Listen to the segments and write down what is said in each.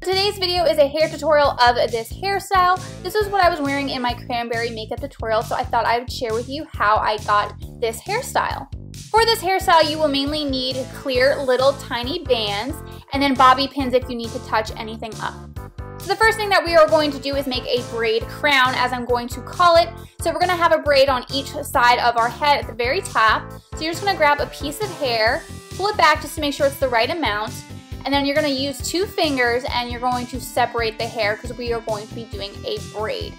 Today's video is a hair tutorial of this hairstyle. This is what I was wearing in my cranberry makeup tutorial, so I thought I would share with you how I got this hairstyle. For this hairstyle, you will mainly need clear little tiny bands and then bobby pins if you need to touch anything up. So the first thing that we are going to do is make a braid crown, as I'm going to call it. So we're going to have a braid on each side of our head at the very top. So you're just going to grab a piece of hair, pull it back just to make sure it's the right amount, and then you're going to use 2 fingers and you're going to separate the hair because we are going to be doing a braid.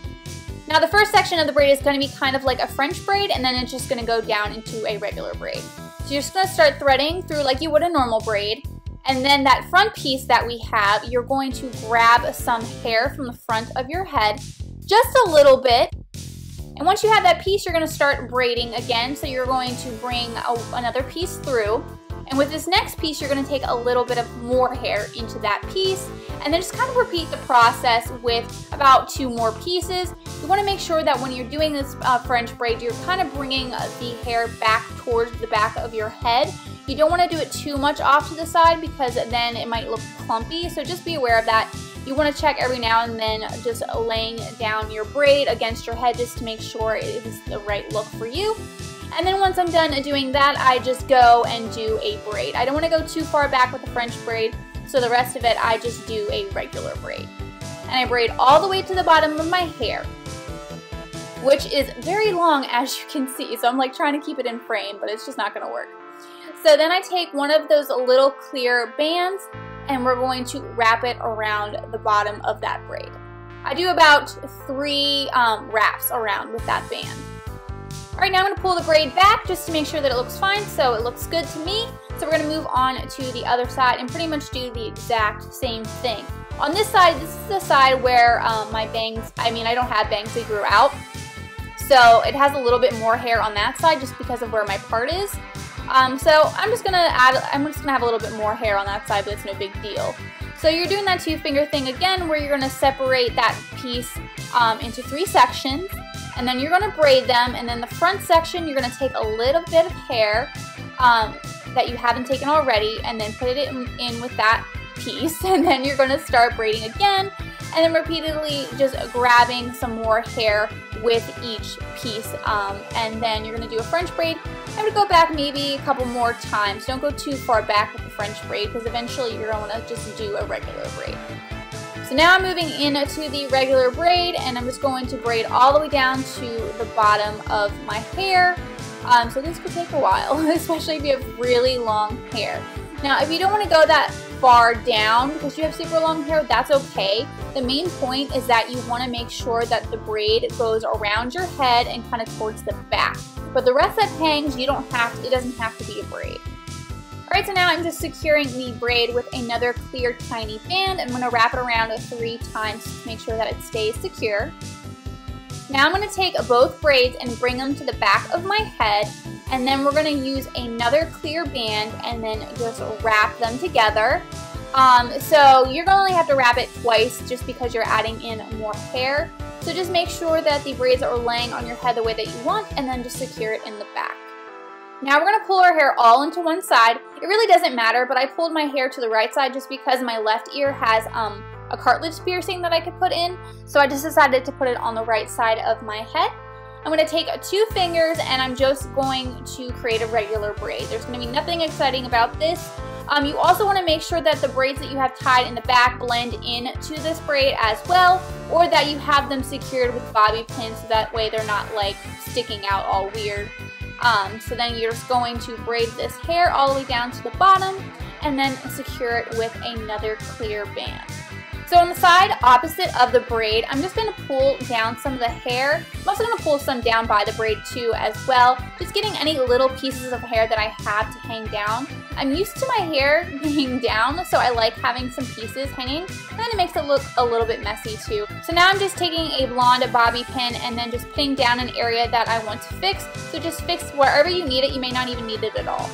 Now the first section of the braid is going to be kind of like a French braid, and then it's just going to go down into a regular braid. So you're just going to start threading through like you would a normal braid, and then that front piece that we have, you're going to grab some hair from the front of your head, just a little bit. And once you have that piece, you're going to start braiding again. So you're going to bring another piece through. And with this next piece, you're going to take a little bit of more hair into that piece, and then just kind of repeat the process with about 2 more pieces. You want to make sure that when you're doing this French braid, you're kind of bringing the hair back towards the back of your head. You don't want to do it too much off to the side because then it might look clumpy, so just be aware of that. You want to check every now and then, just laying down your braid against your head just to make sure it is the right look for you. And then once I'm done doing that, I just go and do a braid. I don't want to go too far back with the French braid, so the rest of it I just do a regular braid. And I braid all the way to the bottom of my hair, which is very long, as you can see. So I'm like trying to keep it in frame, but it's just not going to work. So then I take one of those little clear bands and we're going to wrap it around the bottom of that braid. I do about 3 wraps around with that band. Alright, now I'm going to pull the braid back just to make sure that it looks fine, so it looks good to me. So we're going to move on to the other side and pretty much do the exact same thing. On this side, this is the side where my bangs, I don't have bangs, they grew out. So it has a little bit more hair on that side just because of where my part is. So I'm just going to have a little bit more hair on that side, but it's no big deal. So you're doing that 2-finger thing again where you're going to separate that piece into 3 sections. And then you're going to braid them, and then the front section you're going to take a little bit of hair that you haven't taken already, and then put it in with that piece, and then you're going to start braiding again, and then repeatedly just grabbing some more hair with each piece, and then you're going to do a French braid. I would go back maybe a couple more times. Don't go too far back with the French braid because eventually you're going to just do a regular braid. So now I'm moving into the regular braid, and I'm just going to braid all the way down to the bottom of my hair. So this could take a while, especially if you have really long hair. Now, if you don't want to go that far down because you have super long hair, that's okay. The main point is that you want to make sure that the braid goes around your head and kind of towards the back. But the rest that hangs, it doesn't have to be a braid. Alright, so now I'm just securing the braid with another clear tiny band. I'm going to wrap it around 3 times to make sure that it stays secure. Now I'm going to take both braids and bring them to the back of my head, and then we're going to use another clear band and then just wrap them together. So you're going to only have to wrap it twice just because you're adding in more hair. So just make sure that the braids are laying on your head the way that you want, and then just secure it in the back. Now we're going to pull our hair all into one side. It really doesn't matter, but I pulled my hair to the right side just because my left ear has a cartilage piercing that I could put in. So I just decided to put it on the right side of my head. I'm going to take 2 fingers and I'm just going to create a regular braid. There's going to be nothing exciting about this. You also want to make sure that the braids that you have tied in the back blend into this braid as well, or that you have them secured with bobby pins so that way they're not like sticking out all weird. So then you're just going to braid this hair all the way down to the bottom and then secure it with another clear band. So on the side opposite of the braid, I'm just going to pull down some of the hair. I'm also going to pull some down by the braid too as well, just getting any little pieces of hair that I have to hang down. I'm used to my hair being down, so I like having some pieces hanging, and then it makes it look a little bit messy too. So now I'm just taking a blonde bobby pin and then just putting down an area that I want to fix. So just fix wherever you need it. You may not even need it at all.